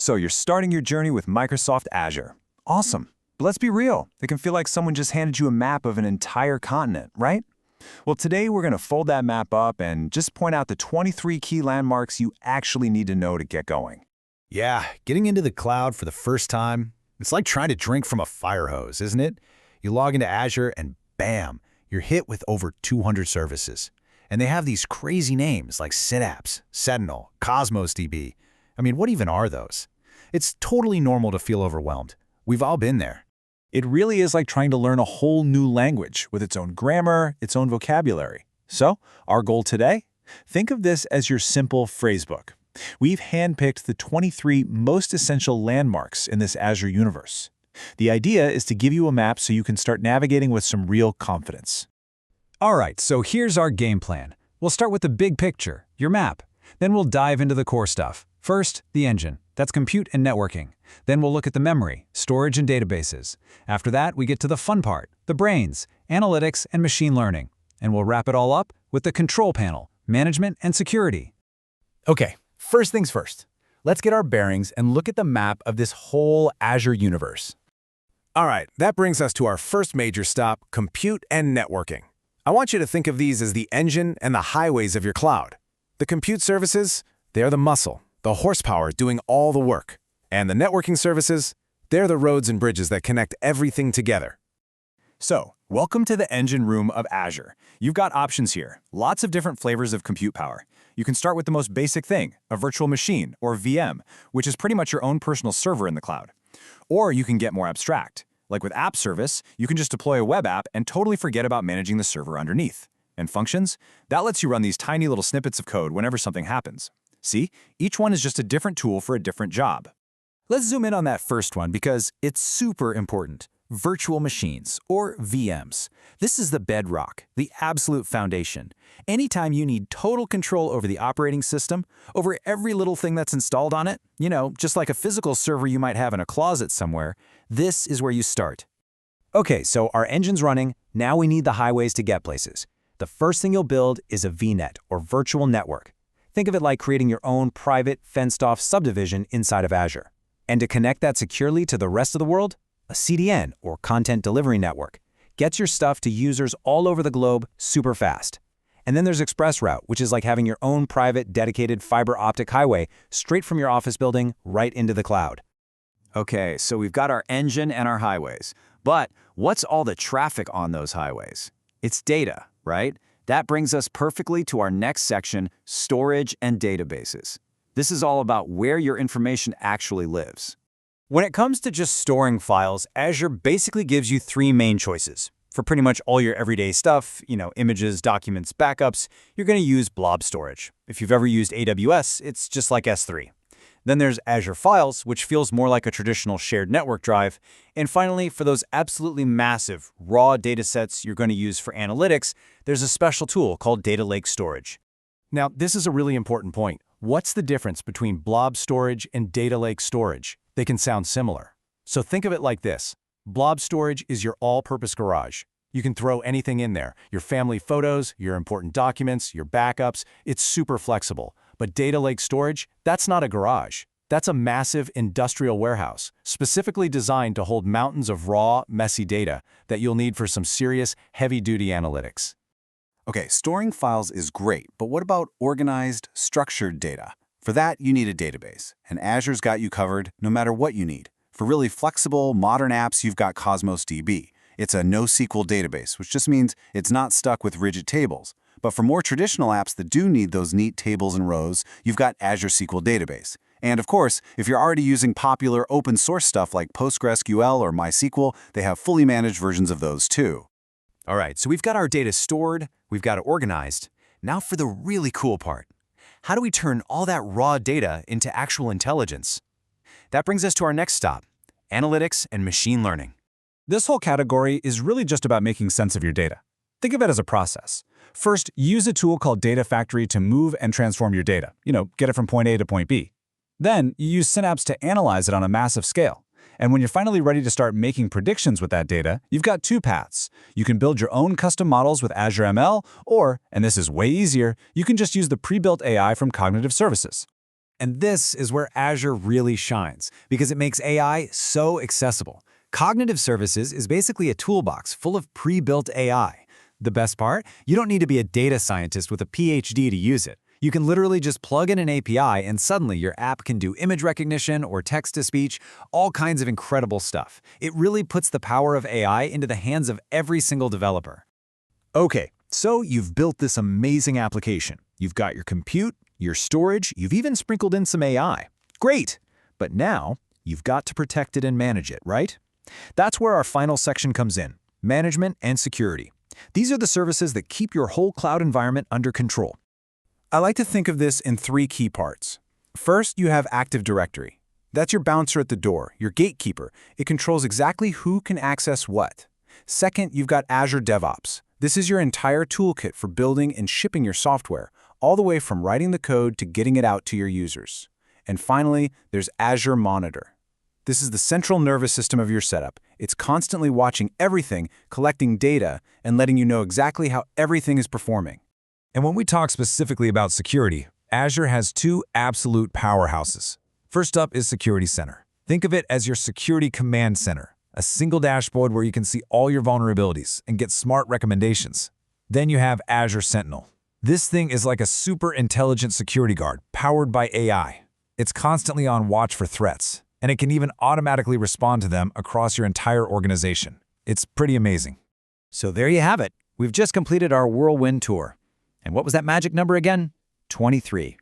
So you're starting your journey with Microsoft Azure. Awesome. But let's be real. It can feel like someone just handed you a map of an entire continent, right? Well, today we're going to fold that map up and just point out the 23 key landmarks you actually need to know to get going. Yeah, getting into the cloud for the first time, it's like trying to drink from a fire hose, isn't it? You log into Azure and bam, you're hit with over 200 services. And they have these crazy names like Synapse, Sentinel, Cosmos DB. I mean, what even are those? It's totally normal to feel overwhelmed. We've all been there. It really is like trying to learn a whole new language with its own grammar, its own vocabulary. So, our goal today? Think of this as your simple phrasebook. We've handpicked the 23 most essential landmarks in this Azure universe. The idea is to give you a map so you can start navigating with some real confidence. All right, so here's our game plan. We'll start with the big picture, your map. Then we'll dive into the core stuff. First, the engine. That's compute and networking. Then we'll look at the memory, storage and databases. After that, we get to the fun part, the brains, analytics and machine learning. And we'll wrap it all up with the control panel, management and security. Okay, first things first. Let's get our bearings and look at the map of this whole Azure universe. All right, that brings us to our first major stop, compute and networking. I want you to think of these as the engine and the highways of your cloud. The compute services, they're the muscle, the horsepower doing all the work. And the networking services, they're the roads and bridges that connect everything together. So, welcome to the engine room of Azure. You've got options here, lots of different flavors of compute power. You can start with the most basic thing, a virtual machine, or VM, which is pretty much your own personal server in the cloud. Or you can get more abstract. Like with App Service, you can just deploy a web app and totally forget about managing the server underneath. And Functions, that lets you run these tiny little snippets of code whenever something happens. See, each one is just a different tool for a different job. Let's zoom in on that first one because it's super important. Virtual machines, or VMs. This is the bedrock, the absolute foundation. Anytime you need total control over the operating system, over every little thing that's installed on it, just like a physical server you might have in a closet somewhere, this is where you start. Okay, so our engine's running, now we need the highways to get places. The first thing you'll build is a VNet, or virtual network. Think of it like creating your own private, fenced-off subdivision inside of Azure. And to connect that securely to the rest of the world, a CDN, or Content Delivery Network, gets your stuff to users all over the globe super fast. And then there's ExpressRoute, which is like having your own private, dedicated fiber optic highway straight from your office building right into the cloud. Okay, so we've got our engine and our highways. But what's all the traffic on those highways? It's data, right? That brings us perfectly to our next section, storage and databases. This is all about where your information actually lives. When it comes to just storing files, Azure basically gives you three main choices. For pretty much all your everyday stuff, images, documents, backups, you're going to use blob storage. If you've ever used AWS, it's just like S3. Then there's Azure Files, which feels more like a traditional shared network drive. And finally, for those absolutely massive, raw datasets you're going to use for analytics, there's a special tool called Data Lake Storage. Now, this is a really important point. What's the difference between blob storage and data lake storage? They can sound similar. So think of it like this. Blob storage is your all-purpose garage. You can throw anything in there, your family photos, your important documents, your backups. It's super flexible. But data lake storage, that's not a garage. That's a massive industrial warehouse, specifically designed to hold mountains of raw, messy data that you'll need for some serious, heavy-duty analytics. Okay, storing files is great, but what about organized, structured data? For that, you need a database, and Azure's got you covered no matter what you need. For really flexible, modern apps, you've got Cosmos DB. It's a NoSQL database, which just means it's not stuck with rigid tables. But for more traditional apps that do need those neat tables and rows, you've got Azure SQL Database. And of course, if you're already using popular open source stuff like PostgreSQL or MySQL, they have fully managed versions of those too. All right, so we've got our data stored, we've got it organized. Now for the really cool part. How do we turn all that raw data into actual intelligence? That brings us to our next stop, analytics and machine learning. This whole category is really just about making sense of your data. Think of it as a process. First, use a tool called Data Factory to move and transform your data. Get it from point A to point B. Then, you use Synapse to analyze it on a massive scale. And when you're finally ready to start making predictions with that data, you've got two paths. You can build your own custom models with Azure ML, or, and this is way easier, you can just use the pre-built AI from Cognitive Services. And this is where Azure really shines, because it makes AI so accessible. Cognitive Services is basically a toolbox full of pre-built AI. The best part? You don't need to be a data scientist with a PhD to use it. You can literally just plug in an API and suddenly your app can do image recognition or text-to-speech, all kinds of incredible stuff. It really puts the power of AI into the hands of every single developer. Okay, so you've built this amazing application. You've got your compute, your storage, you've even sprinkled in some AI. Great! But now, you've got to protect it and manage it, right? That's where our final section comes in: management and security. These are the services that keep your whole cloud environment under control. I like to think of this in 3 key parts. First, you have Active Directory. That's your bouncer at the door, your gatekeeper. It controls exactly who can access what. Second, you've got Azure DevOps. This is your entire toolkit for building and shipping your software, all the way from writing the code to getting it out to your users. And finally, there's Azure Monitor. This is the central nervous system of your setup. It's constantly watching everything, collecting data, and letting you know exactly how everything is performing. And when we talk specifically about security, Azure has 2 absolute powerhouses. First up is Security Center. Think of it as your security command center, a single dashboard where you can see all your vulnerabilities and get smart recommendations. Then you have Azure Sentinel. This thing is like a super intelligent security guard powered by AI. It's constantly on watch for threats, and it can even automatically respond to them across your entire organization. It's pretty amazing. So there you have it. We've just completed our whirlwind tour. And what was that magic number again? 23.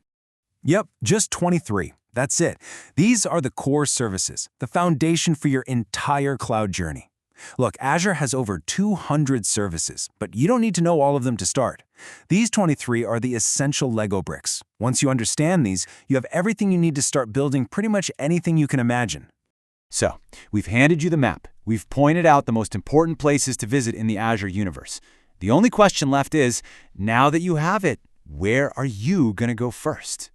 Yep, just 23. That's it. These are the core services, the foundation for your entire cloud journey. Look, Azure has over 200 services, but you don't need to know all of them to start. These 23 are the essential Lego bricks. Once you understand these, you have everything you need to start building pretty much anything you can imagine. So, we've handed you the map. We've pointed out the most important places to visit in the Azure universe. The only question left is, now that you have it, where are you going to go first?